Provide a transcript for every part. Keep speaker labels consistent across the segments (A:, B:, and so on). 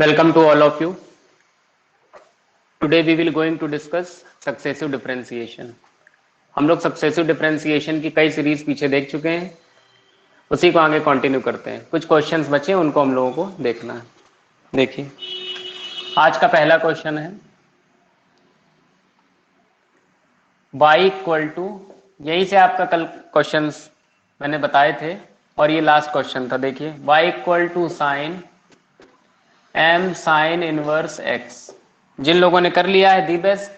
A: Welcome to all of you. Today we will going to discuss successive differentiation. हम लोग successive differentiation की कई series पीछे देख चुके हैं, उसी को आगे कंटिन्यू करते हैं। कुछ क्वेश्चंस बचे, उनको हम लोगों को देखना है। देखिए, आज का पहला क्वेश्चन है y इक्वल टू, यहीं से आपका कल क्वेश्चंस मैंने बताए थे और ये लास्ट क्वेश्चन था। देखिए, y equal to sine m sine inverse x। जिन लोगों ने कर लिया है दी बेस्ट,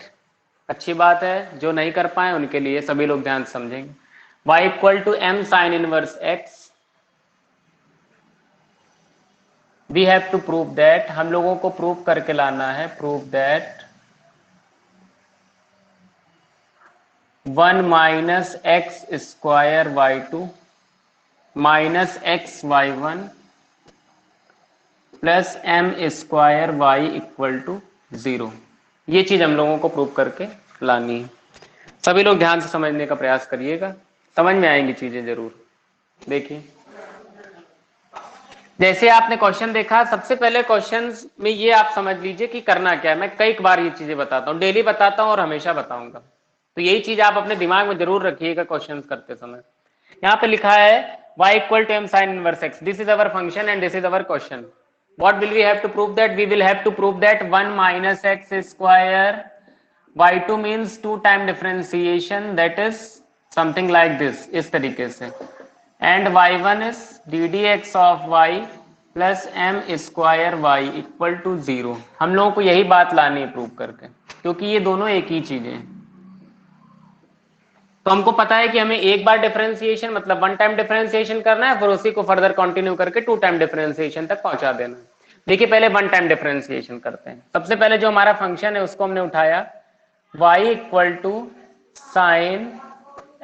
A: अच्छी बात है। जो नहीं कर पाए उनके लिए सभी लोग ध्यान से समझेंगे। y equal to m sine inverse x, we have to prove that, हम लोगों को प्रूव करके लाना है, prove that 1 minus x square y two minus x y one plus m square y equal to 0। ये चीज हम लोगों को प्रूव करके लानी है। सभी लोग ध्यान से समझने का प्रयास करिएगा, समझ में आएंगी चीजें जरूर। देखिए, जैसे आपने क्वेश्चन देखा, सबसे पहले क्वेश्चन में ये आप समझ लीजिए कि करना क्या है। मैं कई बार ये चीजें बताता हूँ, डेली बताता हूँ और हमेशा बताऊंगा, तो यही चीज आप अपने दिमाग में जरूर रखिएगा क्वेश्चन करते समय। यहाँ पे लिखा है y equal to m sine inverse x, this is our function and this is our question. What will we have to prove that? We will have to prove that 1 minus x square y2 means 2 time differentiation, that is something like this, इस तरीके से। And y1 is d d x of y plus m square y equal to 0। हम लोगों को यही बात लानी है प्रूव करके, क्योंकि ये दोनों एक ही चीजें हैं। तो हमको पता है कि हमें एक बार डिफरेंशिएशन मतलब 1 टाइम डिफरेंशिएशन करना है, फिर उसी को फर्दर कंटिन्यू करके 2 टाइम डिफरेंशिएशन तक पहुंचा देना है। देखिए, पहले 1 टाइम डिफरेंशिएशन करते हैं। सबसे पहले जो हमारा फंक्शन है उसको हमने उठाया y equal to sine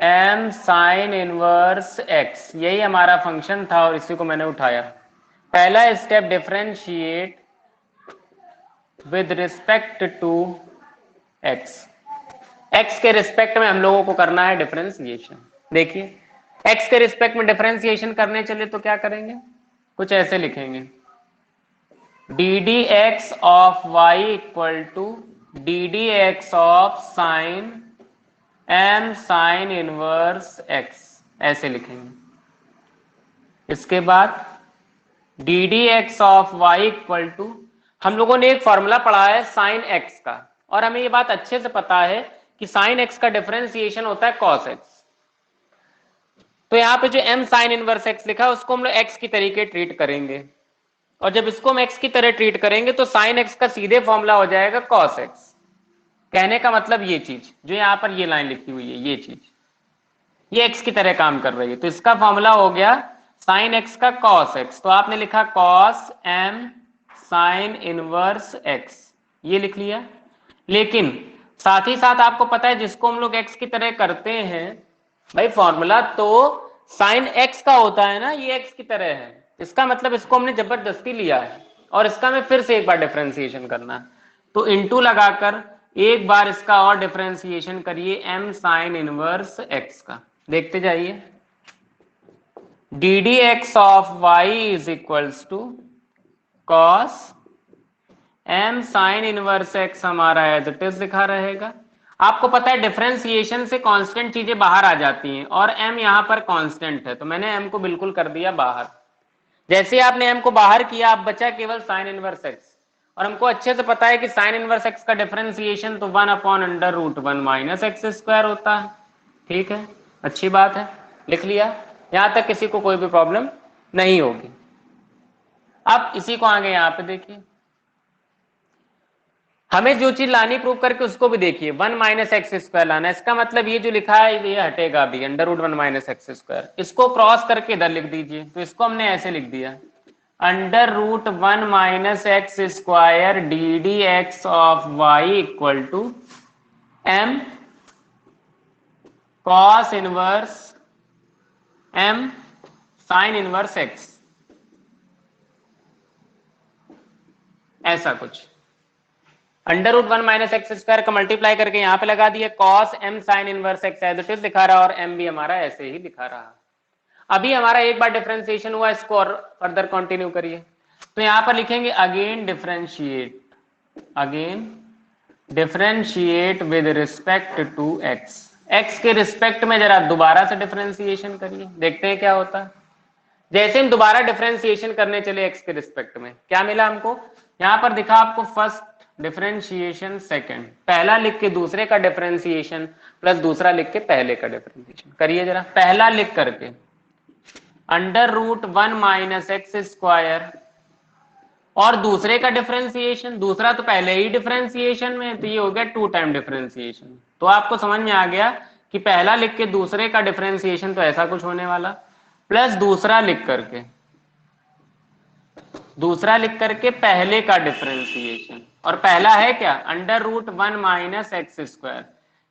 A: m sine inverse x, यही हमारा फंक्शन था और इसी को मैंने उठाया। पहला step, differentiate with respect to x। x के रिस्पेक्ट में हम लोगों को करना है डिफरेंशिएशन। देखिए, x के रिस्पेक्ट में डिफरेंशिएशन करने चले तो क्या करेंगे, कुछ ऐसे लिखेंगे, d d x of y equal to d d x of sine m sine inverse x, ऐसे लिखेंगे। इसके बाद d d x of y equal to, हम लोगों ने एक फॉर्मूला पढ़ा है साइन x का, और हमें ये बात अच्छे से पता है कि साइन x का डिफरेंशिएशन होता है कॉस x। तो यहाँ पे जो m साइन इनवर्स x लिखा है उसको हम लोग x की तरीके ट्रीट करेंगे, और जब इसको हम x की तरह ट्रीट करेंगे तो साइन x का सीधे फॉर्मूला हो जाएगा कॉस x। कहने का मतलब ये चीज जो यहाँ पर ये लाइन लिखी हुई है, ये चीज ये x की तरह काम कर रही है, तो इसका फॉर्मूला हो गया साइन x का कॉस x। तो आपने लिखा cos m sine inverse x, ये लिख लिया। लेकिन साथ ही साथ आपको पता है जिसको हम लोग x की तरह करते हैं भाई, फॉर्मूला तो साइन x का होता है ना, ये x की तरह है, इसका मतलब इसको हमने जबरदस्ती लिया है और इसका में फिर से एक बार डिफरेंशिएशन करना है। तो इनटू लगाकर एक बार इसका और डिफरेंशिएशन करिए m साइन इनवर्स x का, देखते जाइए। D d x of y is equals to cos m sine inverse x, हमारा एज इट इज लिखा रहेगा। आपको पता है डिफरेंशिएशन से कांस्टेंट चीजें बाहर आ जाती हैं और m यहाँ पर कांस्टेंट है, तो मैंने m को बिल्कुल कर दिया बाहर। जैसे आपने m को बाहर किया, अब बचा केवल साइन इनवर्स x, और हमको अच्छे से पता है कि साइन इनवर्स x का डिफरेंशिएशन तो 1 upon under root 1 minus x square होता है। ठीक है, अच्छी बात है, लिख लिया। यहां तक किसी को कोई भी प्रॉब्लम नहीं होगी। अब इसी को आगे यहाँ पे देखिए, हमें जो चीज लानी प्रूव करके उसको भी देखिए, 1 माइनस एक्स स्क्वायर लाना है। इसका मतलब ये जो लिखा है ये हटेगा भी, under root 1 minus x square, इसको क्रॉस करके इधर लिख दीजिए। तो इसको हमने ऐसे लिख दिया, under root 1 minus x square d d x of y equal to m cos inverse m sine inverse x, ऐसा कुछ। Under root 1 minus x square का मल्टीप्लाई करके यहाँ पे लगा दिया, cos m sine inverse x as it is दिखा रहा और m भी हमारा ऐसे ही दिखा रहा। अभी हमारा एक बार डिफरेंशिएशन हुआ, इसको और फर्दर कंटिन्यू करिए। तो यहां पर लिखेंगे again differentiate with respect to x. X के रिस्पेक्ट में जरा दोबारा से डिफरेंशिएशन करिए, देखते हैं क्या होता है। जैसे हम दोबारा डिफरेंशिएशन करने चले एक्स के रिस्पेक्ट में, क्या मिला हमको, यहां पर दिखा आपको फर्स्ट डिफरेंशिएशन सेकंड, पहला लिख के दूसरे का डिफरेंशिएशन प्लस दूसरा लिख के पहले का डिफरेंशिएशन करिए जरा। पहला लिख करके under root 1 minus x square और दूसरे का डिफरेंशिएशन, दूसरा तो पहले ही डिफरेंशिएशन में है, तो ये हो गया 2 टाइम डिफरेंशिएशन। तो आपको समझ में आ गया कि पहला लिख के दूसरे का डिफरेंशिएशन तो ऐसा कुछ होने वाला, प्लस दूसरा लिख करके पहले का डिफरेंशिएशन, और पहला है क्या, under root 1 minus x square.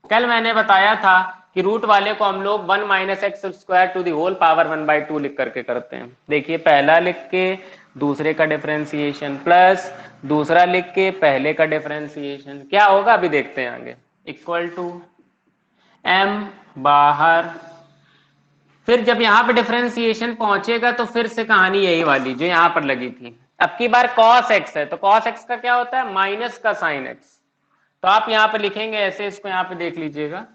A: कल मैंने बताया था कि रूट वाले को हम लोग 1 minus x square to the whole power 1/2 लिख करके करते हैं। देखिए पहला लिख के दूसरे का डिफरेंशिएशन प्लस दूसरा लिख के पहले का डिफरेंशिएशन, क्या होगा अभी देखते हैं आगे, इक्वल टू m बाहर, फिर जब यहाँ पे डिफरेंशिएशन पहुंचेगा तो फिर से कहानी यही वाली जो यहाँ पर लगी थी। अब की बार cos x है, तो cos x का क्या होता है, माइनस का साइन x। तो आप यहाँ पे लिखेंगे ऐसे, इसको यहाँ पे देख लीजिएगा।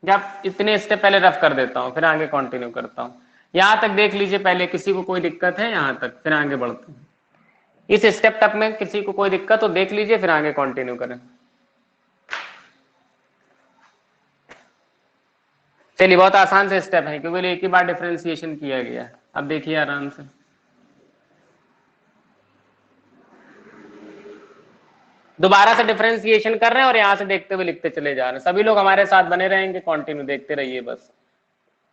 A: जब इतने स्टेप पहले रफ कर देता हूँ फिर आगे कंटिन्यू करता हूँ। यहाँ तक देख लीजिए पहले, किसी को कोई दिक्कत है यहाँ तक, फिर आगे बढ़ते हैं। इस स्टेप तक में किसी को कोई दिक्कत तो देख लीजिए, फिर आगे कंटिन्यू करें। चलिए बहुत आसान से स्टेप है क्योंकि एक ही बार डिफरेंशिएशन किया गया। अब देखिए आराम से, दोबारा से डिफरेंशिएशन कर रहे हैं और यहां से देखते हुए लिखते चले जा रहे हैं। सभी लोग हमारे साथ बने रहेंगे, कंटिन्यू देखते रहिए बस।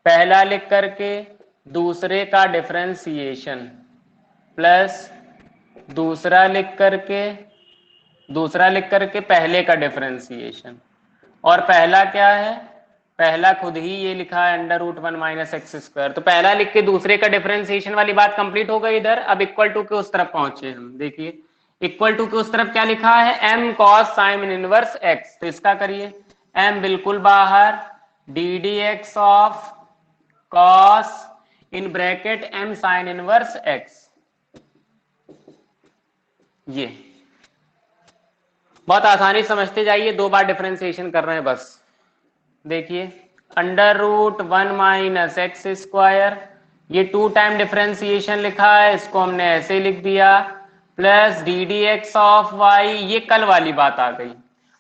A: पहला लिख करके दूसरे का डिफरेंशिएशन प्लस दूसरा लिख करके पहले का डिफरेंशिएशन, और पहला क्या है, पहला खुद ही ये लिखा है under root 1 minus x square. तो पहला लिख के दूसरे का डिफरेंशिएशन वाली बात कंप्लीट हो गई इधर। अब इक्वल टू के उस तरफ पहुंचे हम, देखिए इक्वल टू के उस तरफ क्या लिखा है, m cos sign inverse x। तो इसका करिए, m बिल्कुल बाहर, D d x of cos in bracket m sine inverse x। ये बहुत आसानी समझते जाइए, 2 बार डिफरेंशिएशन कर रहे हैं बस। देखिए under root 1 minus x square, ये 2 टाइम डिफरेंशिएशन लिखा है, इसको हमने ऐसे लिख दिया, plus d d x of y, ये कल वाली बात आ गई।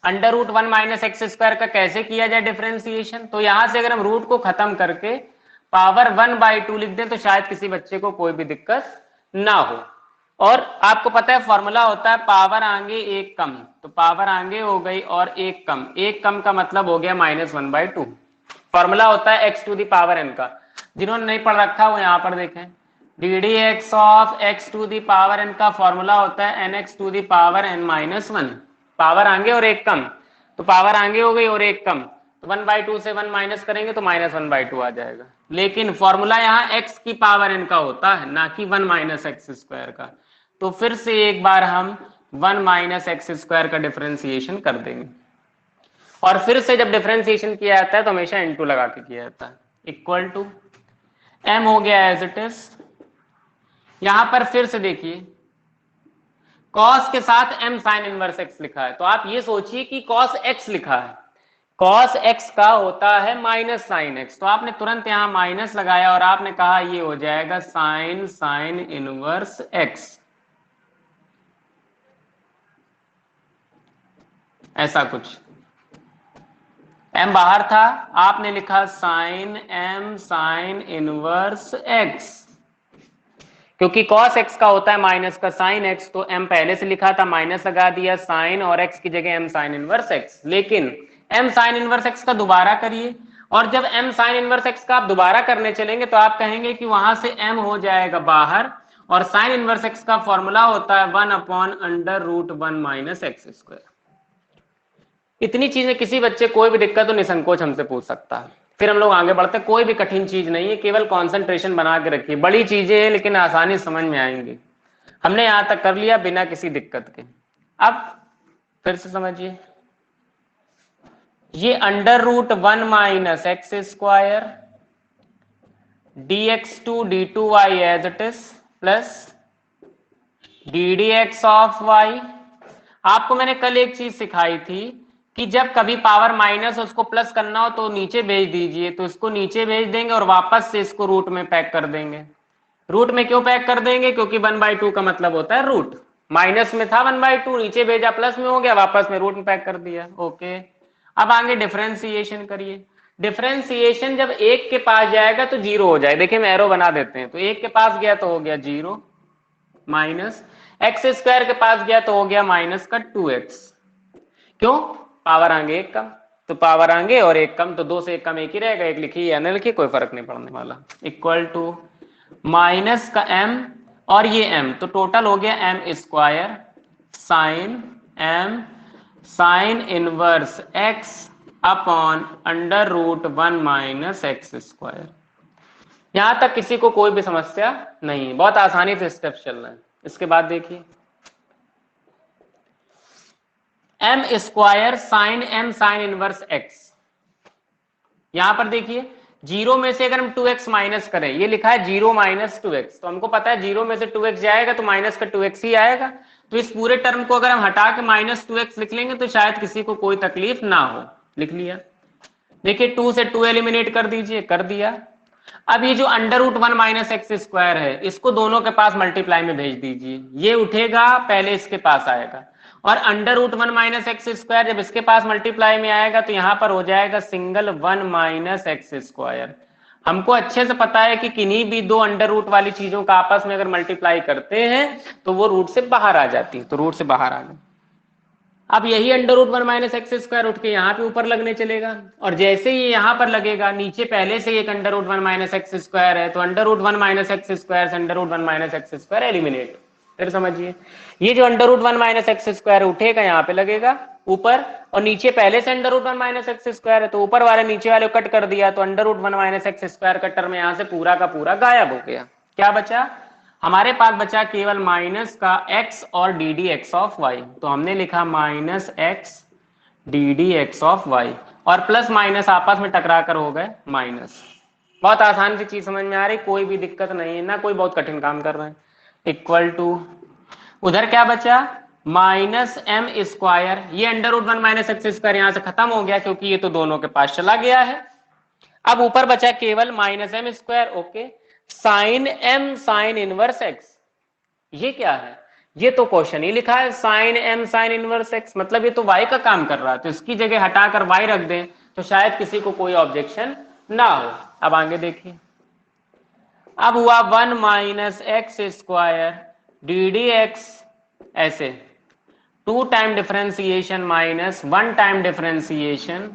A: Under root 1 minus x square का कैसे किया जाए डिफरेंशिएशन, तो यहां से अगर हम रूट को खत्म करके पावर 1/2 लिख दें तो शायद किसी बच्चे को कोई भी दिक्कत ना हो। और आपको पता है फॉर्मूला होता है पावर आगे एक कम, तो पावर आगे हो गई और एक कम, एक कम का मतलब हो गया -1/2। फॉर्मूला होता है x to the power n का, जिन्होंने नहीं पढ़ रखा वो यहाँ पर देखें, d d x of x to the power n का फॉर्मूला होता है nx to the power n-1। Power आगे और एक कम, तो पावर आगे हो गई और एक कम, तो 1/2 से 1 माइनस करेंगे तो -1/2 आ जाएगा। लेकिन फॉर्मूला यहाँ x की पावर n का होता है, ना कि 1 माइनस एक्स स्क्वायर का। तो फिर से एक बार हम 1 माइनस एक्स स्क्वायर का डिफरेंशिएशन कर देंगे, और फिर से जब डिफरेंशिएशन किया जाता है तो हमेशा n2 लगा के किया जाता है, इक्वल टू m हो गया एज इट इज। यहां पर फिर से देखिए cos के साथ m साइन इनवर्स x लिखा है, तो आप ये सोचिए कि cos x लिखा है, cos x का होता है माइनस साइन x, तो आपने तुरंत यहां माइनस लगाया और आपने कहा ये हो जाएगा साइन इनवर्स x, ऐसा कुछ। m बाहर था, आपने लिखा sine m sine inverse x, क्योंकि cos x का होता है माइनस का साइन x, तो m पहले से लिखा था, माइनस लगा दिया साइन, और x की जगह m साइन इनवर्स x। लेकिन m साइन इनवर्स x का दोबारा करिए, और जब m साइन इनवर्स x का आप दोबारा करने चलेंगे तो आप कहेंगे कि वहां से m हो जाएगा बाहर, और साइन इनवर्स x का फॉर्मूला होता है 1/√1 माइनस एक्स स्क्वायर। इतनी चीजें किसी बच्चे कोई भी दिक्कत हो निसंकोच हमसे पूछ सकता है, फिर हम लोग आगे बढ़ते। कोई भी कठिन चीज नहीं है, केवल कंसंट्रेशन बना के रखिए। बड़ी चीजें हैं लेकिन आसानी समझ में आएंगी। हमने यहां तक कर लिया बिना किसी दिक्कत के। अब फिर से समझिए, ये under root 1 minus x square dx2 d2y as it is, plus d d x of y. आपको मैंने कल एक चीज सिखाई थी कि जब कभी पावर माइनस उसको प्लस करना हो तो नीचे भेज दीजिए, तो इसको नीचे भेज देंगे और वापस से इसको रूट में पैक कर देंगे। रूट में क्यों पैक कर देंगे? क्योंकि 1/2 का मतलब होता है रूट। माइनस में था 1/2, नीचे भेजा प्लस में हो गया, वापस में रूट में पैक कर दिया। ओके, अब आगे डिफरेंशिएशन करिए। डिफरेंशिएशन जब एक के पास जाएगा तो जीरो हो जाए। देखिए मैं एरो बना देते हैं, तो एक के पास गया तो हो गया जीरो, माइनस एक्स स्क्वायर के पास गया तो हो गया माइनस का 2x। क्यों? पावर आगे एक कम, तो पावर आगे और एक कम, तो दो से एक कम एक ही रहेगा, एक लिखिए या न लिखिए कोई फर्क नहीं पड़ने वाला। इक्वल टू माइनस का m और ये m, तो टोटल हो गया m square sine m sine inverse x upon under root 1 minus x square. यहां तक किसी को कोई भी समस्या नहीं, बहुत आसानी से स्टेप्स चल रहे हैं। इसके बाद देखिए m square sine m sine inverse x। यहां पर देखिए जीरो में से अगर हम 2x माइनस करें, ये लिखा है 0 माइनस 2x, तो हमको पता है जीरो में से 2x जाएगा तो माइनस का 2x ही आएगा। तो इस पूरे टर्म को अगर हम हटा के माइनस 2x लिख लेंगे तो शायद किसी को कोई तकलीफ ना हो। लिख लिया। देखिए 2 से 2 एलिमिनेट कर दीजिए, कर दिया। अब ये जो under root 1 minus x square है, इसको दोनों के पास मल्टीप्लाई में भेज दीजिए। ये उठेगा पहले इसके पास आएगा, और under root 1 minus x square जब इसके पास मल्टीप्लाई में आएगा तो यहां पर हो जाएगा सिंगल 1 माइनस एक्स स्क्वायर। हमको अच्छे से पता है कि किन्हीं भी दो अंडर रूट वाली चीजों का आपस में अगर मल्टीप्लाई करते हैं तो वो रूट से बाहर आ जाती है, तो रूट से बाहर आ गई। अब यही under root 1 minus x square उठ के यहाँ पे ऊपर लगने चलेगा, और जैसे ही यहाँ पर लगेगा, नीचे पहले से एक under root 1 minus x square है, तो under root 1 minus x square से under root 1 minus x square eliminate. फिर समझिए ये जो under root 1 minus x square उठेगा यहाँ पे लगेगा ऊपर, और नीचे पहले से under root 1 minus x square है, तो ऊपर वाले नीचे वाले कट कर दिया, तो under root 1 minus x square का टर्म यहाँ से पूरा का पूरा गायब हो गया। क्या बचा? हमारे पास बचा केवल माइनस का x और d d x of y, तो हमने लिखा minus x d d x of y, और प्लस माइनस आपस में टकरा कर हो गए माइनस। बहुत आसान सी चीज समझ में आ रही, कोई भी दिक्कत नहीं है ना, कोई बहुत कठिन काम कर रहे हैं। इक्वल टू उधर क्या बचा? माइनस एम स्क्वायर, ये under root 1 minus x square यहां से खत्म हो गया क्योंकि ये तो दोनों के पास चला गया है। अब ऊपर बचा केवल minus m square. Okay, sine m sine inverse x, ये क्या है? ये तो क्वेश्चन ही लिखा है sine m sine inverse x, मतलब ये तो वाई का काम कर रहा है, तो इसकी जगह हटाकर वाई रख दें तो शायद किसी को कोई ऑब्जेक्शन ना हो। अब आगे देखिए, अब हुआ 1 minus x square d d x, ऐसे 2 time differentiation minus 1 time differentiation.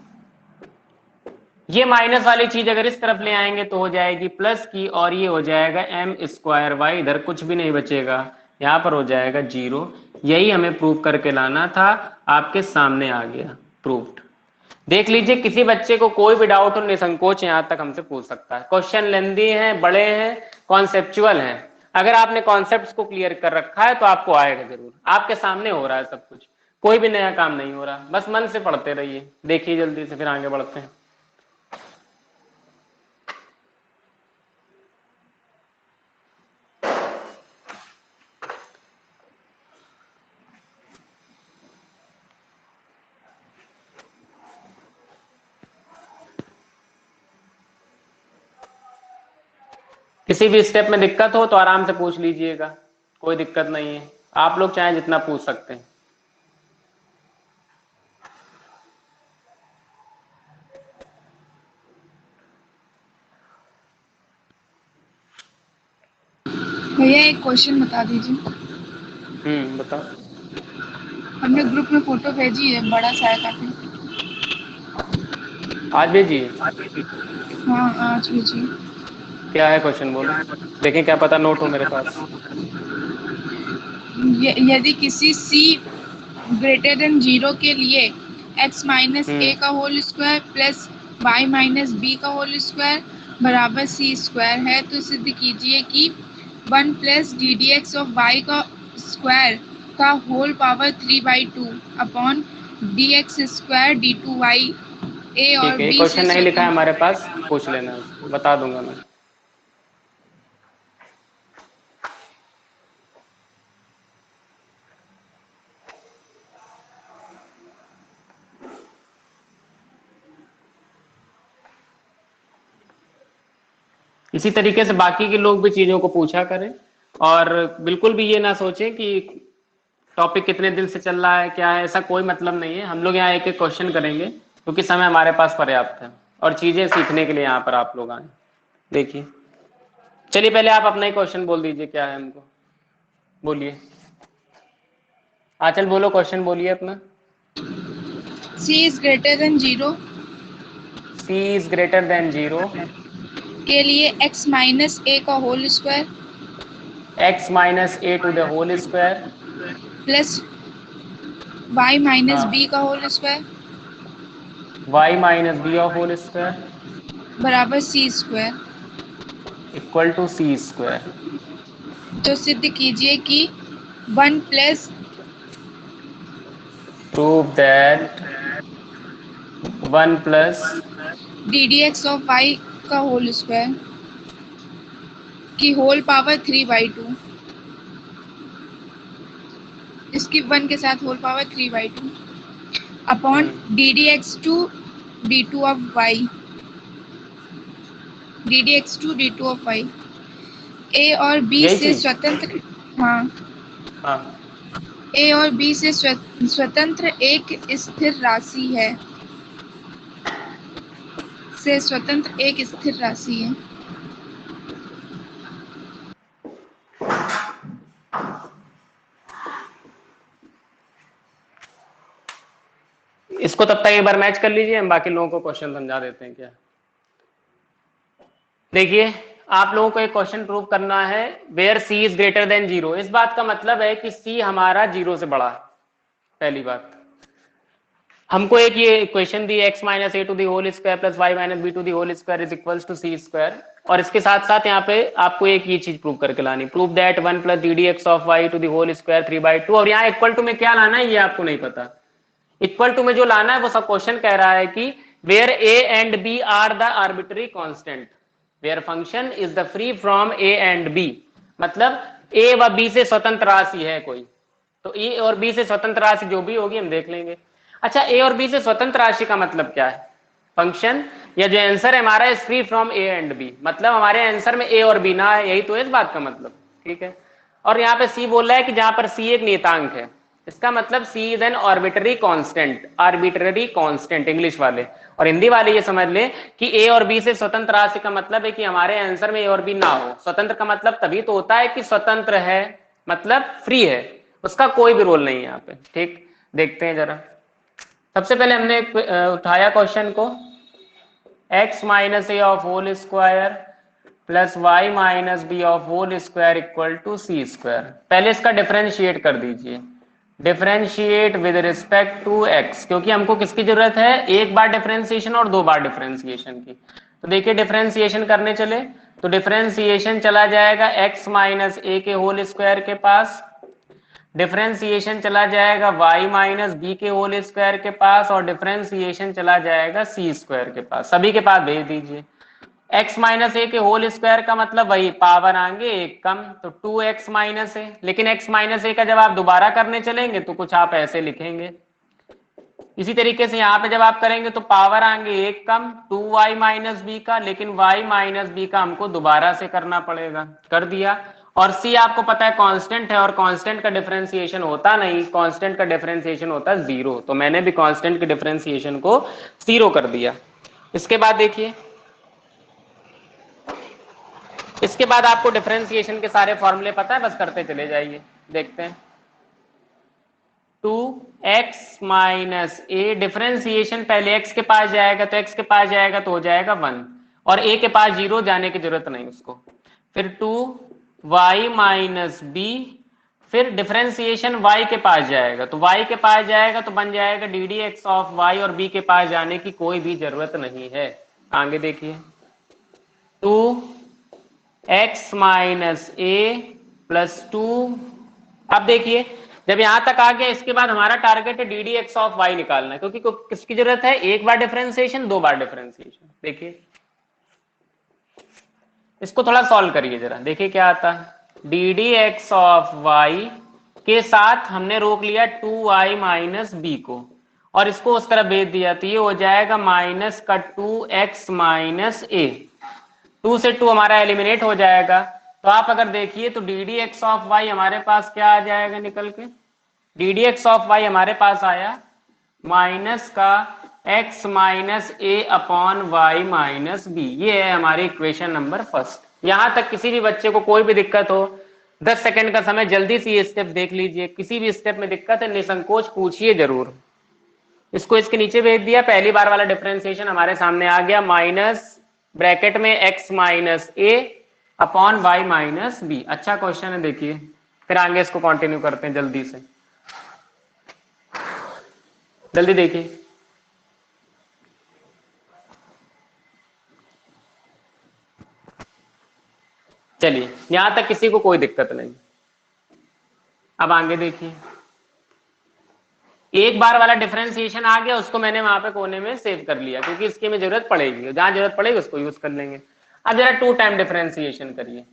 A: ये माइनस वाली चीज अगर इस तरफ ले आएंगे तो हो जाएगी प्लस की, और ये हो जाएगा एम स्क्वायर वाई, इधर कुछ भी नहीं बचेगा, यहाँ पर हो जाएगा जीरो। यही हमें प्रूव करके लाना था, आपके सामने आ गया प्रूव्ड। देख लीजिए किसी बच्चे को कोई भी डाउट हो निसंकोच यहाँ तक हमसे पूछ सकता है। क्वेश्चन लेंदी हैं, बड़े हैं, कॉन्सेप्चुअल हैं। अगर आपने कॉन्सेप्ट्स को क्लियर कर रखा है तो आपको आएगा जरूर। आपके सामने हो रहा है सब कुछ, कोई भी नया काम नहीं हो रहा, बस मन से पढ़ते रहिए। देखिए जल्दी से, फिर आगे बढ़ते हैं। किसी भी स्टेप में दिक्कत हो तो आराम से पूछ लीजिएगा, कोई दिक्कत नहीं है। आप लोग चाहे जितना पूछ सकते हैं।
B: भैया एक क्वेश्चन बता दीजिए।
A: बताओ।
B: हमने ग्रुप में फोटो भेजी है, बड़ा सा है काफी।
A: आज भेजिए।
B: हाँ आज भेजिए।
A: क्या है क्वेश्चन बोलो, देखें क्या पता नोट हो मेरे पास।
B: यदि किसी c ग्रेटर देन 0 के लिए x माइनस ए का whole square plus y minus b का होल स्क्वायर बराबर c स्क्वायर है, तो सिद्ध कीजिए कि 1 plus d d x of y का स्क्वायर का whole power 3/2 upon d x square d two y a और
A: ठीक है, ये
B: बी से
A: क्वेश्चन नहीं लिखा है हमारे पास,
B: स्वतंत्र।
A: पूछ लेना, बता दूंगा मैं। इसी तरीके से बाकी के लोग भी चीजों को पूछा करें, और बिल्कुल भी ये ना सोचें कि टॉपिक कितने दिन से चल रहा है क्या है, ऐसा कोई मतलब नहीं है। हम लोग यहाँ एक एक क्वेश्चन करेंगे क्योंकि समय हमारे पास पर्याप्त है और चीजें सीखने के लिए यहाँ पर आप लोग आए। देखिए, चलिए पहले आप अपना ही क्वेश्चन बोल दीजिए, क्या है हमको बोलिए। आंचल बोलो, क्वेश्चन बोलिए अपना।
B: C is greater than 0
A: C is greater than 0
B: के लिए x माइनस a का whole square
A: x minus a to the whole square
B: plus y minus
A: हाँ
B: b का whole square
A: y minus b of whole square
B: बराबर c square.
A: Equal to c square.
B: तो सिद्ध कीजिए कि 1 plus
A: prove that 1 plus
B: d d x of y का whole square की whole power 3/2, इसकी 1 के साथ whole power 3/2 upon d d x two d two of y, d d x two d two of y a और b
A: यही
B: से
A: चीज।
B: स्वतंत्र, हाँ
A: हाँ
B: ए और बी से स्वतंत्र एक स्थिर राशि है, से स्वतंत्र एक स्थिर राशि है।
A: इसको तब तक एक बार मैच कर लीजिए, हम बाकी लोगों को क्वेश्चन समझा देते हैं क्या। देखिए, आप लोगों को एक क्वेश्चन प्रूव करना है where c is greater than 0। इस बात का मतलब है कि सी हमारा 0 से बड़ा है। पहली बात, हमको एक ये इक्वेशन दी x minus a to the whole square plus y minus b to the whole square is equals to c square, और इसके साथ साथ यहाँ पे आपको एक ये चीज प्रूव करके लानी, prove that 1 plus d d x of y to the whole square 3/2। और यहाँ इक्वल टू में क्या लाना है ये आपको नहीं पता। इक्वल टू में जो लाना है वो सब क्वेश्चन कह रहा है कि where a and b are the arbitrary constant, where function is the free from A and b, मतलब ए व बी से स्वतंत्र राशि है कोई, तो ए और बी से स्वतंत्र राशि जो भी होगी हम देख लेंगे। अच्छा, ए और बी से स्वतंत्र राशि का मतलब क्या है? फंक्शन या जो आंसर है हमारा is free from A and b, मतलब हमारे आंसर में ए और बी ना है, यही तो है इस बात का मतलब। ठीक है, और यहाँ पे सी बोल रहा है कि जहां पर सी एक नियतांक है, इसका मतलब c is an arbitrary constant, arbitrary constant English वाले, और हिंदी वाले ये समझ ले कि ए और बी से स्वतंत्र राशि का मतलब है कि हमारे आंसर में ए और बी ना हो। स्वतंत्र का मतलब तभी तो होता है कि स्वतंत्र है, मतलब फ्री है, उसका कोई भी रोल नहीं है यहाँ पे। ठीक, देखते हैं जरा। सबसे पहले हमने उठाया क्वेश्चन को x minus a of whole square plus y minus b of whole square equal to c square. पहले इसका डिफरेंशिएट कर दीजिए, differentiate with respect to x, क्योंकि हमको किसकी जरूरत है, एक बार डिफरेंशिएशन और दो बार डिफरेंशिएशन की। तो देखिए डिफरेंशिएशन करने चले तो डिफरेंशिएशन चला जाएगा x माइनस ए के होल स्क्वायर के पास, डिफरेंशिएशन चला जाएगा y माइनस बी के होल स्क्वायर के पास, और डिफरेंशिएशन चला जाएगा सी स्क्वायर के पास। सभी के पास भेज दीजिए। x माइनस ए के होल स्क्वायर का मतलब वही पावर आएंगे एक कम, तो 2x माइनस ए, लेकिन x माइनस ए का जब आप दोबारा करने चलेंगे तो कुछ आप ऐसे लिखेंगे। इसी तरीके से यहाँ पे जब आप करेंगे तो पावर आएंगे एक कम 2y माइनस बी का, लेकिन y माइनस बी का हमको दोबारा से करना पड़ेगा। कर दिया। और c आपको पता है कांस्टेंट है, और कांस्टेंट का डिफरेंशिएशन होता नहीं, कांस्टेंट का डिफरेंशिएशन होता है 0, तो मैंने भी कांस्टेंट के डिफरेंशिएशन को 0 कर दिया। इसके बाद देखिए, इसके बाद आपको डिफरेंशिएशन के सारे फॉर्मूले पता है, बस करते चले जाइए। देखते हैं 2x माइनस ए, डिफरेंशिएशन पहले x के पास जाएगा तो x के पास जाएगा तो हो जाएगा 1, और a के पास 0 जाने की जरूरत नहीं उसको। फिर 2y माइनस बी, फिर डिफरेंशिएशन y के पास जाएगा तो y के पास जाएगा तो बन जाएगा D d x of y, और b के पास जाने की कोई भी जरूरत नहीं है। आगे देखिए 2x माइनस ए प्लस 2। अब देखिए जब यहां तक आ गया, इसके बाद हमारा टारगेट है d d x of y निकालना, क्योंकि किसकी जरूरत है, एक बार डिफरेंशिएशन दो बार डिफरेंशिएशन। देखिए इसको थोड़ा सॉल्व करिए जरा, देखिए क्या आता है। D d x of y के साथ हमने रोक लिया 2y माइनस बी को, और इसको उस तरफ भेज दिया, तो ये हो जाएगा माइनस का 2x माइनस ए। 2 से 2 हमारा एलिमिनेट हो जाएगा। तो आप अगर देखिए तो d d x of y हमारे पास क्या आ जाएगा निकल के, d d x of y हमारे पास आया माइनस का x minus a upon y minus b. ये है हमारी इक्वेशन नंबर फर्स्ट। यहां तक किसी भी बच्चे को कोई भी दिक्कत हो, 10 सेकंड का समय, जल्दी से ये स्टेप देख लीजिए। किसी भी स्टेप में दिक्कत है निसंकोच पूछिए जरूर। इसको इसके नीचे भेज दिया, पहली बार वाला डिफरेंशिएशन हमारे सामने आ गया, माइनस ब्रैकेट में x minus a upon y minus B. अच्छा क्वेश्चन है, देखिए फिर आगे इसको कंटिन्यू करते हैं जल्दी से, जल्दी देखिए। चलिए यहां तक किसी को कोई दिक्कत नहीं। अब आगे देखिए, एक बार वाला डिफरेंशिएशन आ गया, उसको मैंने वहां पे कोने में सेव कर लिया क्योंकि इसकी में जरूरत पड़ेगी, जहां जरूरत पड़ेगी उसको यूज कर लेंगे। अब जरा 2 टाइम डिफरेंशिएशन करिए।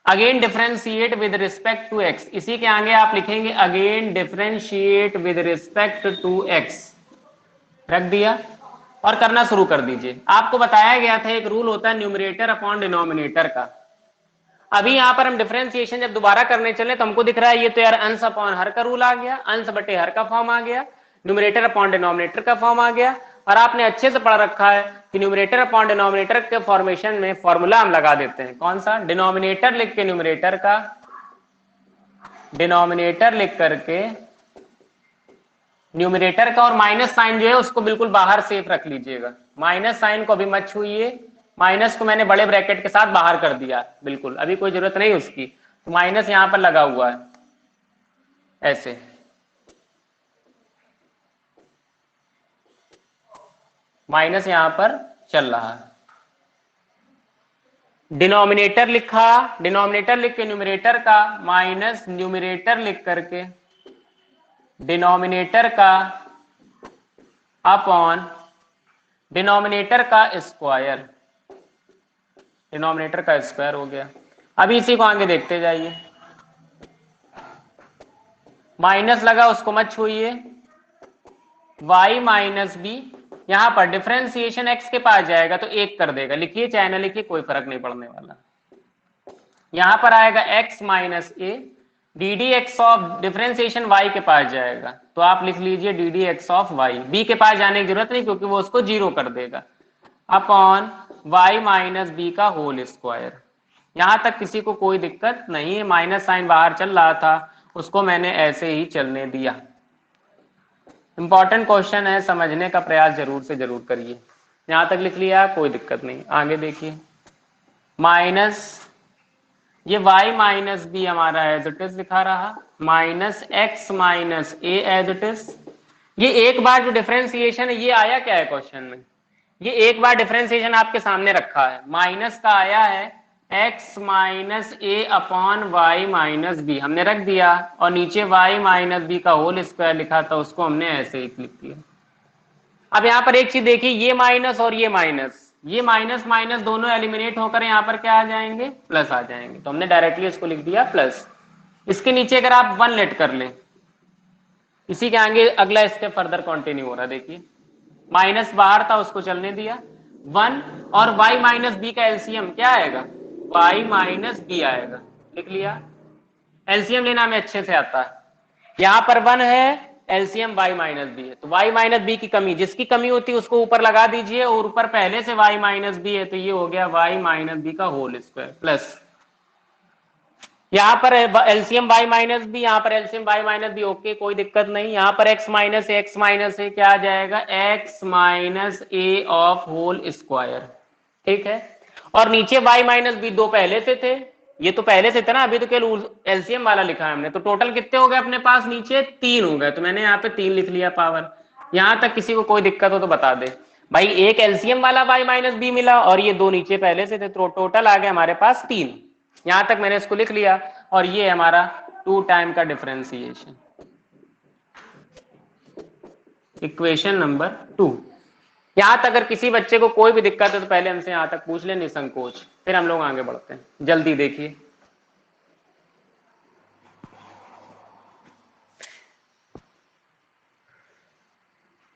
A: Again differentiate with respect to x, इसी के आगे आप लिखेंगे again differentiate with respect to x, रख दिया और करना शुरू कर दीजिए। आपको बताया गया था एक रूल होता है न्यूमरेटर अपॉन डिनोमिनेटर का। अभी यहाँ पर हम डिफरेंशिएशन जब दोबारा करने चले तो हमको दिख रहा है ये तो यार अंश अपॉन हर का रूल आ गया, अंश बटे हर का फॉर्म आ गया, न्यूमरेटर अपॉन डिनोमिनेटर का फॉर्म आ गया। और आपने अच्छे से पढ़ रखा है कि न्यूमरेटर अपॉन डिनोमिनेटर के फॉर्मेशन में फॉर्मूला हम लगा देते हैं, कौन सा, डिनोमिनेटर लिख के न्यूमरेटर का, डिनोमिनेटर लिख करके न्यूमरेटर का, और माइनस साइन जो है उसको बिल्कुल बाहर सेफ रख लीजिएगा। माइनस साइन को अभी मत छूइए, माइनस को मैंने बड़े ब्रैकेट के साथ बाहर कर दिया, बिल्कुल अभी कोई जरूरत नहीं उसकी। तो माइनस यहां पर लगा हुआ है ऐसे, माइनस यहां पर चल रहा है। डिनोमिनेटर लिखा, डिनोमिनेटर लिख के न्यूमरेटर का, माइनस न्यूमरेटर लिख करके डिनोमिनेटर का अपॉन डिनोमिनेटर का स्क्वायर, डिनोमिनेटर का स्क्वायर हो गया। अभी इसी को आगे देखते जाइए, माइनस लगा उसको मत छूइए, y माइनस बी, यहां पर डिफरेंशिएशन x के पास जाएगा तो 1 कर देगा, लिखिए चाहे ना लिखिए कोई फर्क नहीं पड़ने वाला। यहां पर आएगा x minus a, d d x of differentiation y के पास जाएगा तो आप लिख लीजिए d d x of y, b के पास जाने की जरूरत नहीं क्योंकि वो उसको 0 कर देगा, अपॉन y माइनस बी का होल स्क्वायर। यहां तक किसी को कोई दिक्कत नहीं है, माइनस साइन बाहर चल रहा था उसको मैंने ऐसे ही चलने दिया। इंपॉर्टेंट क्वेश्चन है, समझने का प्रयास जरूर से जरूर करिए। यहां तक लिख लिया, कोई दिक्कत नहीं। आगे देखिए, माइनस ये y माइनस बी हमारा एज इट इज दिखा रहा, minus x minus a as it is. ये एक बार जो डिफरेंशिएशन है ये आया क्या है क्वेश्चन में, ये एक बार डिफरेंशिएशन आपके सामने रखा है, माइनस का आया है x minus a upon y minus B, हमने रख दिया, और नीचे y माइनस बी का होल स्क्वायर लिखा था उसको हमने ऐसे ही लिख दिया। अब यहाँ पर एक चीज देखिए, ये माइनस और ये माइनस, ये माइनस माइनस दोनों एलिमिनेट होकर यहाँ पर क्या आ जाएंगे, प्लस आ जाएंगे, तो हमने डायरेक्टली इसको लिख दिया प्लस। इसके नीचे अगर आप 1 लेट कर लें, इसी के आगे अगला स्टेप फर्दर कंटिन्यू हो रहा है, देखिए माइनस बाहर था उसको चलने दिया, 1 और y माइनस बी का एलसीएम क्या आएगा, y माइनस बी आएगा, लिख लिया। एलसीएम लेना हमें अच्छे से आता है, यहां पर 1 है, एलसीएम y माइनस बी है, तो y माइनस बी की कमी, जिसकी कमी होती है उसको ऊपर लगा दीजिए, और ऊपर पहले से y माइनस बी है तो ये हो गया y माइनस बी का होल स्क्वायर प्लस, यहाँ पर एलसीएम y माइनस बी, यहाँ पर LCM y minus b, okay कोई दिक्कत नहीं। यहाँ पर x माइनस ए क्या आ जाएगा, x minus a of whole square, ठीक है। और नीचे y माइनस बी दो पहले से थे, ये तो पहले से थे ना, अभी तो केवल एलसीएम वाला लिखा है हमने, तो टोटल कितने हो गए अपने पास, नीचे 3 हो गए, तो मैंने यहाँ पे 3 लिख लिया पावर। यहां तक किसी को कोई दिक्कत हो तो बता दे भाई, एक एलसीएम वाला y माइनस बी मिला और ये दो नीचे पहले से थे, तो टोटल आ गया हमारे पास 3। यहां तक मैंने इसको लिख लिया, और ये हमारा 2 टाइम का डिफरेंशिएशन, इक्वेशन नंबर 2। यहां तक अगर किसी बच्चे को कोई भी दिक्कत है तो पहले हमसे यहां तक पूछ ले निसंकोच, फिर हम लोग आगे बढ़ते हैं। जल्दी देखिए,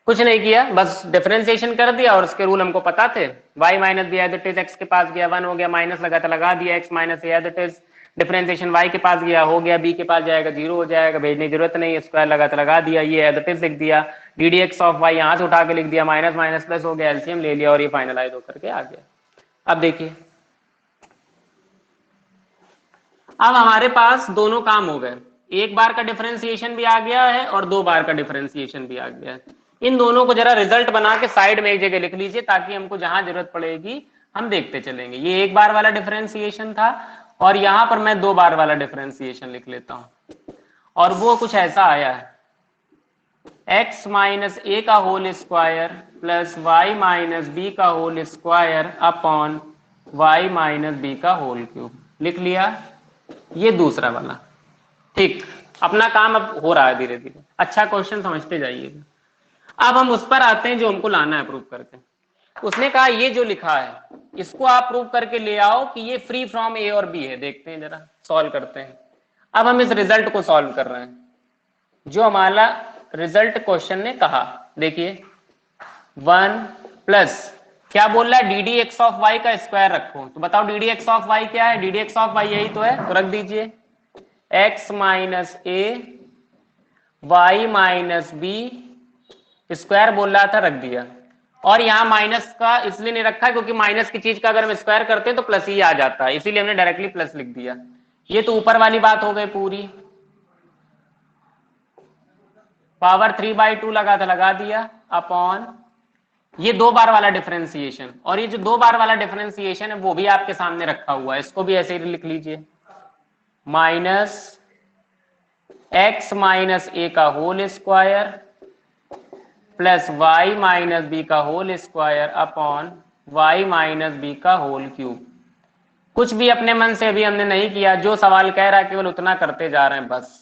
A: कुछ नहीं किया, बस डिफरेंशिएशन कर दिया और उसके रूल हमको पता थे। y minus b as it is, x के पास गया 1 हो गया, माइनस लगा था लगा दिया, x minus a as it is, differentiation y के पास गया हो गया, b के पास जाएगा 0 हो जाएगा, भेजने की जरूरत नहीं, स्क्वायर लगा था लगा दिया, ये एज इट इज लिख दिया, d d x of y यहाँ से उठा के लिख दिया, माइनस माइनस प्लस हो गया, एलसीएम ले लिया और ये फाइनलाइज होकर के आ गया। अब देखिए, अब हमारे पास दोनों काम हो गए, एक बार का डिफरेंशिएशन भी आ गया है और 2 बार का डिफरेंशिएशन भी आ गया है। इन दोनों को जरा रिजल्ट बना के साइड में एक जगह लिख लीजिए ताकि हमको जहां जरूरत पड़ेगी हम देखते चलेंगे। ये 1 बार वाला डिफरेंशिएशन था और यहां पर मैं 2 बार वाला डिफरेंशिएशन लिख लेता हूं और वो कुछ ऐसा आया है, x माइनस ए का whole square plus y minus b का whole square upon y minus b का होल क्यूब। लिख लिया, ये दूसरा वाला। ठीक, अपना काम अब हो रहा है धीरे धीरे। अच्छा क्वेश्चन समझते जाइएगा। अब हम उस पर आते हैं जो हमको लाना है प्रूव करके। उसने कहा ये जो लिखा है इसको आप प्रूव करके ले आओ कि ये फ्री फ्रॉम ए और बी है। देखते हैं जरा, सॉल्व करते हैं। अब हम इस रिजल्ट को सॉल्व कर रहे हैं जो हमारा रिजल्ट क्वेश्चन ने कहा। देखिए 1 प्लस क्या बोल रहा है, d d x of y का स्क्वायर रखो। तो बताओ d d x of y क्या है, d d x of y यही तो है, तो रख दीजिए x minus a y minus b, square बोल रहा था रख दिया। और यहाँ माइनस का इसलिए नहीं रखा क्योंकि माइनस की चीज का अगर हम स्क्वायर करते हैं तो प्लस ही आ जाता है, इसीलिए हमने डायरेक्टली प्लस लिख दिया। ये तो ऊपर वाली बात हो गई पूरी, पावर 3/2 लगा था लगा दिया अपॉन ये 2 बार वाला डिफरेंशिएशन। और ये जो 2 बार वाला डिफरेंशिएशन है वो भी आपके सामने रखा हुआ है, इसको भी ऐसे ही लिख लीजिए, माइनस x माइनस ए का whole square plus y minus b का whole square upon y minus b का होल क्यूब। कुछ भी अपने मन से अभी हमने नहीं किया, जो सवाल कह रहा है केवल उतना करते जा रहे हैं बस।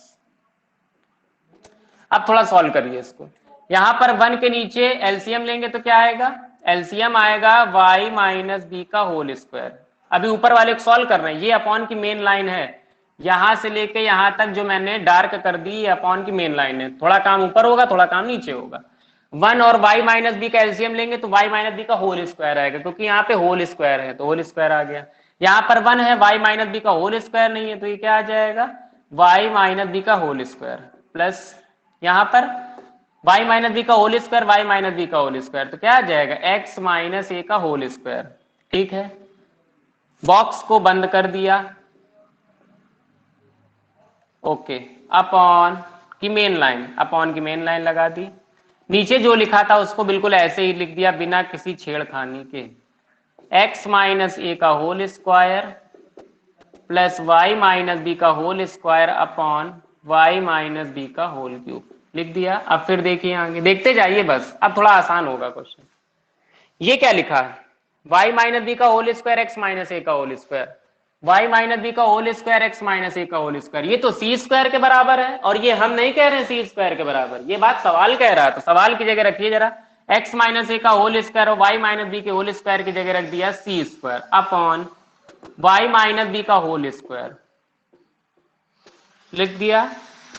A: अब थोड़ा सॉल्व करिए इसको। यहां पर 1 के नीचे एलसीएम लेंगे तो क्या आएगा, एलसीएम आएगा y माइनस बी का होल स्क्वायर। अभी ऊपर वाले को सॉल्व कर रहे हैं, ये अपॉन की मेन लाइन है, यहां से लेके यहां तक जो मैंने डार्क कर दी ये अपॉन की मेन लाइन है। थोड़ा काम ऊपर होगा थोड़ा काम नीचे होगा। 1 और y माइनस बी का एलसीएम लेंगे तो y माइनस बी का होल स्क्वायर आएगा, क्योंकि यहाँ पे होल स्क्वायर है तो होल स्क्वायर आ गया। यहाँ पर 1 है, y माइनस बी का होल स्क्वायर नहीं है तो ये क्या आ जाएगा, y माइनस बी का होल स्क्वायर प्लस यहाँ पर y माइनस बी का whole square, y minus b का होल स्क्वायर, तो क्या आ जाएगा x माइनस ए का होल स्क्वायर। ठीक है, बॉक्स को बंद कर दिया, ओके, अपॉन की मेन लाइन, अपॉन की मेन लाइन लगा दी। नीचे जो लिखा था उसको बिल्कुल ऐसे ही लिख दिया बिना किसी छेड़खानी के, x माइनस ए का whole square plus y minus b का whole square upon y minus b का होल क्यूब लिख दिया। अब फिर देखिए आगे, देखते जाइए बस, अब थोड़ा आसान होगा क्वेश्चन। ये क्या लिखा है, y माइनस बी का whole square x minus a का whole square, y minus b का whole square x minus a का होल स्क्वायर, ये तो c स्क्वायर के बराबर है। और ये हम नहीं कह रहे हैं c स्क्वायर के बराबर, ये बात सवाल कह रहा है, तो सवाल की जगह रखिए जरा, x माइनस ए का होल स्क्वायर और y माइनस बी के होल स्क्वायर की जगह रख दिया c square upon y minus b का होल स्क्वायर लिख दिया।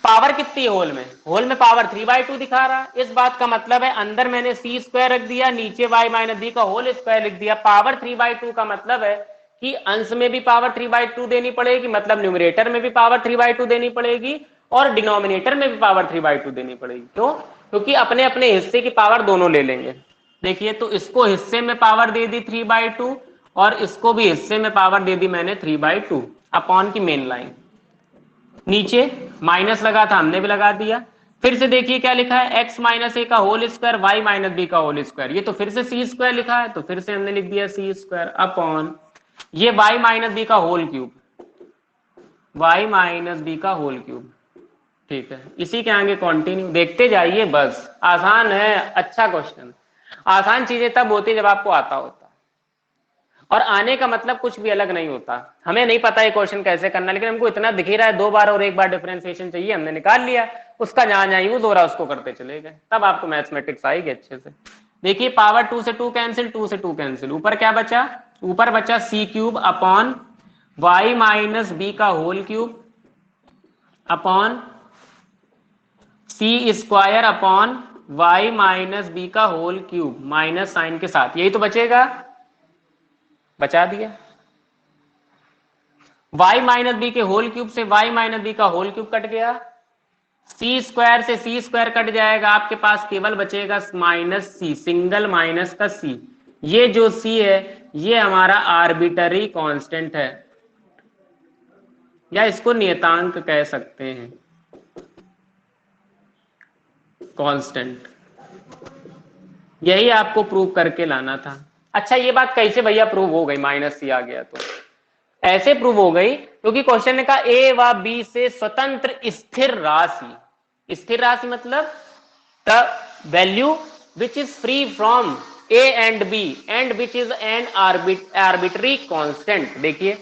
A: पावर कितनी है होल में, होल में पावर 3/2 दिखा रहा है। इस बात का मतलब है अंदर मैंने c स्क्वायर रख दिया, नीचे y माइनस बी का होल स्क्वायर लिख दिया। पावर 3/2 का मतलब है कि अंश में भी पावर 3/2 देनी पड़ेगी, मतलब न्यूमरेटर में भी पावर 3/2 देनी पड़ेगी और डिनोमिनेटर में भी पावर 3/2 देनी पड़ेगी। क्यों, क्योंकि अपने अपने हिस्से की पावर दोनों ले लेंगे। देखिए, तो इसको हिस्से में पावर दे दी 3/2 और इसको भी हिस्से में पावर दे दी मैंने 3/2 अपॉन की मेन लाइन। नीचे माइनस लगा था हमने भी लगा दिया। फिर से देखिए क्या लिखा है, x माइनस ए का whole square y minus b का होल स्क्वायर, ये तो फिर से c स्क्वायर लिखा है तो फिर से हमने लिख दिया c स्क्वायर अपॉन ये y माइनस बी का whole cube, y minus b का होल क्यूब। ठीक है, इसी के आगे कंटिन्यू, देखते जाइए बस, आसान है, अच्छा क्वेश्चन। आसान चीजें तब होती जब आपको आता होता, और आने का मतलब कुछ भी अलग नहीं होता। हमें नहीं पता ये क्वेश्चन कैसे करना, लेकिन हमको इतना दिख ही रहा है 2 बार और 1 बार डिफरेंशिएशन चाहिए, हमने निकाल लिया, उसका जहां जहां यूज हो रहा उसको करते चले गए, तब आपको मैथमेटिक्स आएगी अच्छे से। देखिए पावर 2 से 2 कैंसिल, 2 से 2 कैंसिल, ऊपर क्या बचा, ऊपर बचा c cube upon y minus b का whole cube upon c square upon y minus b का होल क्यूब माइनस साइन के साथ, यही तो बचेगा, बचा दिया। y माइनस बी के होल क्यूब से y माइनस बी का होल क्यूब कट गया, सी स्क्वायर से सी स्क्वायर कट जाएगा, आपके पास केवल बचेगा माइनस सी, सिंगल माइनस का सी। ये जो सी है ये हमारा आर्बिटरी कांस्टेंट है, या इसको नियतांक कह सकते हैं, कांस्टेंट। यही आपको प्रूव करके लाना था। अच्छा ये बात कैसे भैया प्रूव हो गई, माइनस सी आ गया तो? ऐसे प्रूव हो गई क्योंकि क्वेश्चन ने कहा ए व बी से स्वतंत्र स्थिर राशि, स्थिर राशि मतलब the value which is free from A and B and which is an arbitrary constant. देखिए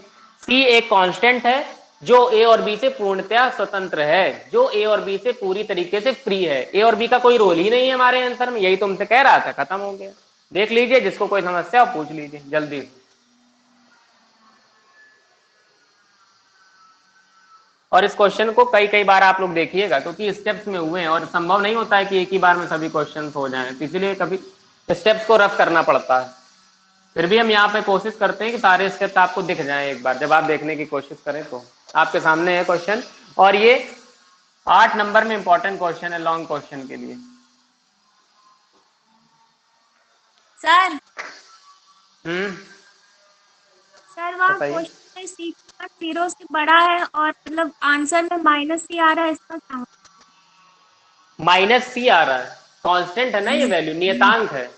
A: सी एक कांस्टेंट है जो ए और बी से पूर्णतया स्वतंत्र है, जो ए और बी से पूरी तरीके से फ्री है, ए और बी का कोई रोल ही नहीं है हमारे आंसर में, यही तुमसे कह रहा था, खत्म हो गया। देख लीजिए, जिसको कोई समस्या हो पूछ लीजिए जल्दी। और इस क्वेश्चन को कई कई बार आप लोग देखिएगा क्योंकि स्टेप्स में हुए हैं और संभव नहीं होता है कि एक ही बार में सभी क्वेश्चन हो जाएं, तो इसीलिए कभी स्टेप्स को रफ करना पड़ता है। फिर भी हम यहाँ पे कोशिश करते हैं कि सारे स्टेप्स आपको दिख जाएं एक बार, जब आप देखने की कोशिश करें तो। आपके सामने है क्वेश्चन, और ये 8 नंबर में इंपॉर्टेंट क्वेश्चन है लॉन्ग क्वेश्चन के लिए।
C: सर
A: हम्म,
C: सर वहाँ
A: बताइए।
C: क्वेश्चन में सी का 0 से बड़ा है और मतलब आंसर में माइनस सी आ रहा है, इसका क्या मतलब?
A: माइनस सी आ रहा है, कांस्टेंट है ना ये वैल्यू, नियतांक है,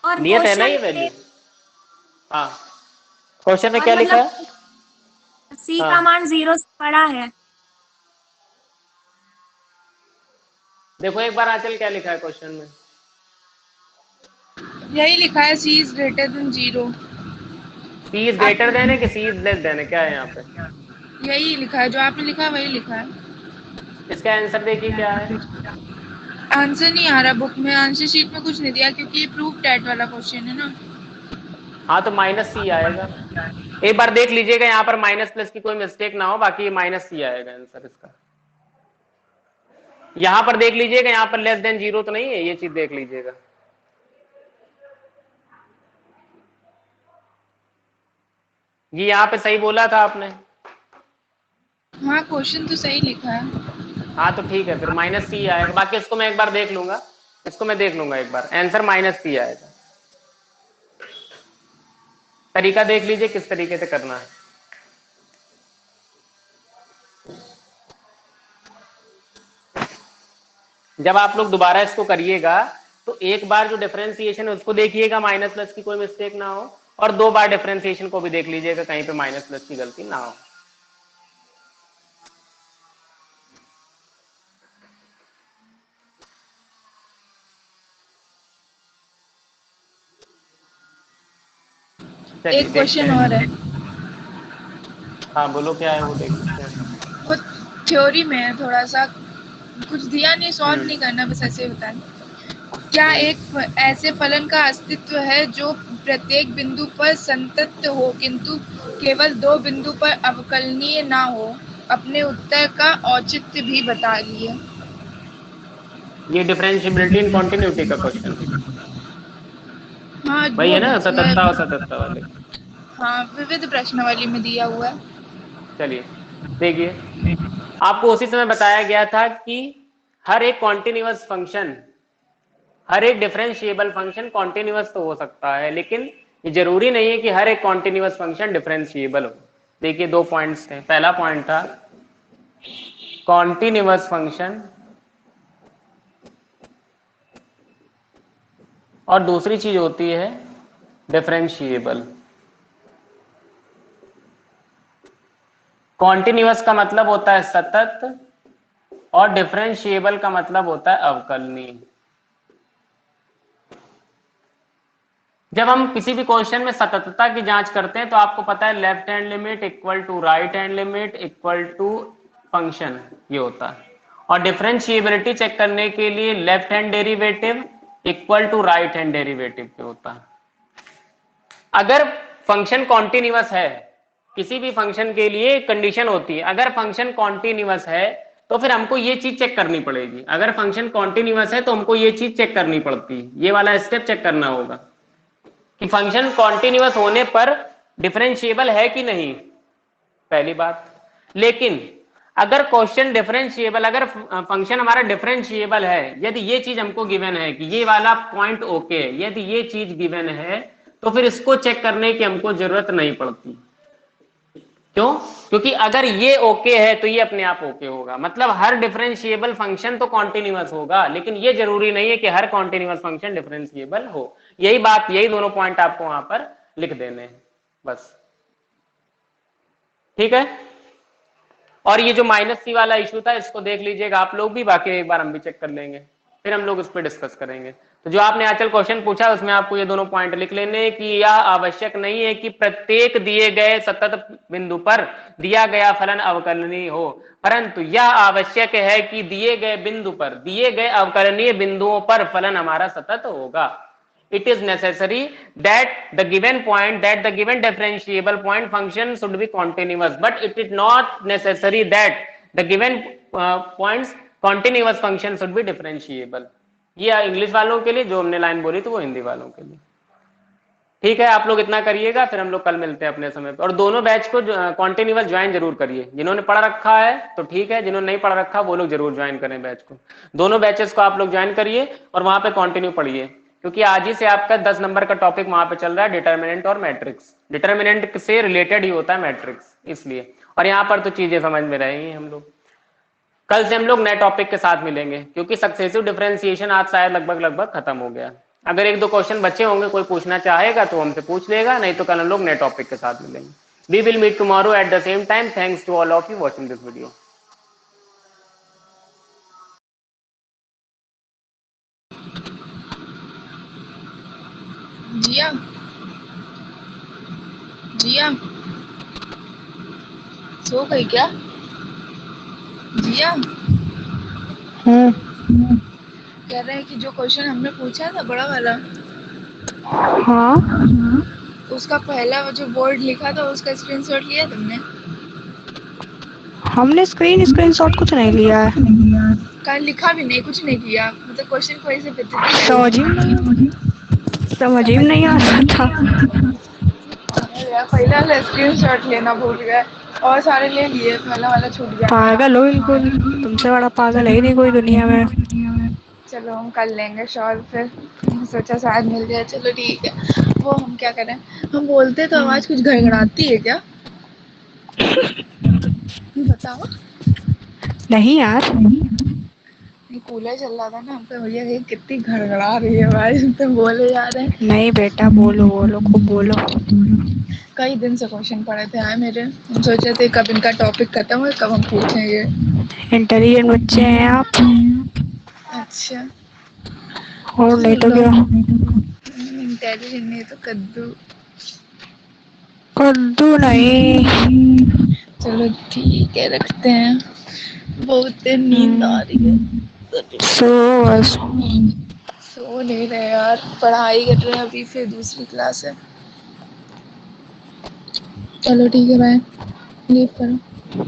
C: और
A: नियत है ना
C: क्वेश्चन
A: ये
C: में
A: वैल्यू। हाँ, क्वेश्चन में
C: और
A: क्या लिखा
C: मतलब
A: है?
C: सी का
A: हाँ
C: मान 0 से बड़ा है।
A: देखो एक बार आंचल क्या लिखा है क्वेश्चन में।
B: यही लिखा है C is greater than 0।
A: C is greater than है कि सी इज लेस देन है, क्या है यहाँ पे?
B: यही लिखा है, जो आपने लिखा है वही लिखा है।
A: इसका आंसर देखिए क्या है।
B: आंसर नहीं आ रहा बुक में, आंसर शीट में कुछ नहीं दिया क्योंकि ये प्रूफ टैट वाला क्वेश्चन है ना।
A: हाँ तो माइनस सी आएगा, एक बार देख लीजिएगा यहाँ पर माइनस प्लस की कोई मिस्टेक ना हो, बाकी ये माइनस सी आएगा आंसर इसका। यहाँ पर देख लीजिएगा, यहाँ पर लेस देन 0 तो नहीं है, ये चीज देख लीजिएगा। ये यहाँ पे सही बोला था आपने।
B: हाँ क्वेश्चन तो सही लिखा है।
A: हाँ तो ठीक है, फिर माइनस सी आएगा, बाकी इसको मैं एक बार देख लूंगा, इसको मैं देख लूंगा एक बार, आंसर माइनस सी आएगा। तरीका देख लीजिए किस तरीके से करना है। जब आप लोग दोबारा इसको करिएगा तो एक बार जो डिफरेंशिएशन है उसको देखिएगा, माइनस प्लस की कोई मिस्टेक ना हो, और 2 बार डिफरेंशिएशन को भी देख लीजिएगा, कहीं पे माइनस प्लस की गलती ना हो। चलिए
B: एक
A: देखते
B: क्वेश्चन
A: हैं।
B: और है,
A: हाँ बोलो क्या है वो देख लेते हैं।
B: वो थ्योरी में है, थोड़ा सा कुछ दिया नहीं, सॉल्व नहीं
A: हम्म
B: करना, बस ऐसे बताएं। क्या एक ऐसे फलन का अस्तित्व है जो प्रत्येक बिंदु पर संतत हो किंतु केवल 2 बिंदु पर अवकलनीय ना हो? अपने उत्तर का औचित्य भी बताइए।
A: ये डिफरेंशिएबिलिटी इन कॉन्टिन्यूटी का क्वेश्चन है,
B: हाँ
A: वही
B: वो
A: है ना, सततता और सततता वाले।
B: हाँ विविध प्रश्नावली में दिया हुआ है।
A: चलिए देखिए, आपको उसी समय बताया गया था कि हर एक कॉन्टिन्यूअस फंक्शन, हर एक डिफरेंशिएबल फंक्शन कॉन्टिन्यूअस तो हो सकता है, लेकिन ये जरूरी नहीं है कि हर एक कॉन्टिन्यूअस फंक्शन डिफरेंशिएबल हो। देखिए 2 पॉइंट्स थे, पहला पॉइंट था कॉन्टिन्यूअस फंक्शन, और दूसरी चीज होती है डिफरेंशिएबल। कॉन्टिन्यूअस का मतलब होता है सतत, और डिफरेंशिएबल का मतलब होता है अवकलनीय। जब हम किसी भी क्वेश्चन में सततता की जांच करते हैं तो आपको पता है left hand limit equal to right hand limit equal to function, ये होता है। और डिफरेंशिएबिलिटी चेक करने के लिए left hand derivative equal to right hand derivative पे होता है। अगर फंक्शन कॉन्टिन्यूअस है, किसी भी फंक्शन के लिए कंडीशन होती है, अगर फंक्शन कॉन्टिन्यूअस है तो फिर हमको ये चीज चेक करनी पड़ेगी। अगर फंक्शन कॉन्टिन्यूअस है तो हमको ये चीज चेक करनी पड़ती है, ये वाला स्टेप चेक करना होगा कि फंक्शन कॉन्टिन्यूअस होने पर डिफरेंशिएबल है कि नहीं, पहली बात। लेकिन अगर क्वेश्चन डिफरेंशिएबल, अगर फंक्शन हमारा डिफरेंशिएबल है, यदि ये चीज हमको गिवन है कि ये वाला पॉइंट ओके है, यदि ये चीज गिवन है तो फिर इसको चेक करने की हमको जरूरत नहीं पड़ती। क्यों? क्योंकि अगर ये ओके है तो ये अपने आप ओके होगा। मतलब हर डिफरेंशिएबल फंक्शन तो कॉन्टिन्यूअस होगा, लेकिन ये जरूरी नहीं है कि हर कॉन्टिन्यूअस फंक्शन डिफरेंशिएबल हो। यही बात, यही दोनों पॉइंट आपको वहां पर लिख देने हैं बस, ठीक है। और ये जो -c वाला इशू था इसको देख लीजिएगा आप लोग भी, बाकी एक बार हम भी चेक कर लेंगे, फिर हम लोग इस पर डिस्कस करेंगे। तो जो आपने आजकल क्वेश्चन पूछा उसमें आपको ये दोनों पॉइंट लिख लेने कि यह आवश्यक नहीं है कि प्रत्येक दिए गए सतत बिंदु पर दिया गया फलन अवकलनीय हो, परंतु यह आवश्यक है कि दिए गए बिंदु पर, दिए गए अवकलनीय बिंदुओं पर फलन हमारा सतत होगा। It is necessary that the given point, that the given differentiable point function should be continuous, but it is not necessary that the given points continuous function should be differentiable। ये इंग्लिश वालों के लिए जो हमने line बोली थी वो हिंदी वालों के लिए, ठीक है। आप लोग इतना करिएगा, फिर हम लोग कल मिलते हैं अपने समय पे। और दोनों बैच को कॉन्टिन्यूअस ज्वाइन जरूर करिए, जिन्होंने पढ़ रखा है तो ठीक है, जिन्होंने नहीं पढ़ रखा वो लोग जरूर ज्वाइन करें बैच को। दोनों बैचेस को आप लोग ज्वाइन करिए और वहां पे कंटिन्यू पढ़िए, क्योंकि आज ही से आपका 10 नंबर का टॉपिक वहां पे चल रहा है, डिटर्मिनेंट और मैट्रिक्स। डिटर्मिनेंट से रिलेटेड ही होता है मैट्रिक्स, इसलिए। और यहाँ पर तो चीजें समझ में रहेंगी हम लोग। कल से हम लोग नए टॉपिक के साथ मिलेंगे, क्योंकि सक्सेसिव डिफरेंशिएशन आज शायद लगभग खत्म हो गया। अगर एक दो क्वेश्चन बचे होंगे, कोई पूछना चाहेगा तो हमसे पूछ लेगा, नहीं तो कल हम लोग नए टॉपिक के साथ मिलेंगे। We will meet tomorrow at the same time. Thanks to all of you watching this video.
B: Jiya, Jiya सो गई क्या? जिया कह रहे हैं कि जो क्वेश्चन हमने पूछा था बड़ा वाला,
D: हाँ
B: उसका पहला वो जो बोर्ड लिखा था उसका स्क्रीनशॉट लिया तुमने?
D: हमने स्क्रीनशॉट कुछ नहीं लिया है।
B: कल लिखा भी नहीं, कुछ नहीं किया, मतलब क्वेश्चन को ऐसे
D: समझ ही नहीं आ रहा था।
B: पहला वाला स्क्रीनशॉट लेना भूल गए और सारे ले लिए, पहला वाला छूट गया।
D: पागल हो बिल्कुल, तुमसे बड़ा पागल है ही नहीं कोई दुनिया में।
B: चलो हम कर लेंगे सॉल्व, फिर सोचा शायद मिल जाए। चलो ठीक है। वो हम क्या करें, हम बोलते तो आवाज कुछ घड़घड़ाती है क्या? बताओ।
D: नहीं यार,
B: कूलर चल रहा था ना, हम तो भैया कितनी घड़घड़ा रही है आवाज, तो बोले जा रहे हैं।
D: नहीं बेटा, बोलो बोलो खूब बोलो।
B: कई दिन से क्वेश्चन पढ़े थे आए मेरे, हम सोचे थे कब इनका टॉपिक खत्म हो कब हम पूछेंगे।
D: इंटेलिजेंट बच्चे हैं आप।
B: अच्छा,
D: और नहीं तो क्या।
B: इंटेलिजेंट नहीं तो कद्दू।
D: कद्दू नहीं।
B: चलो ठीक है, रखते हैं, बहुत नींद आ रही है।
D: सो बस।
B: सो नहीं रहे यार, पढ़ाई कर रहे हैं अभी, फिर दूसरी क्लास है। चलो ठीक है, बाय, लीव करो।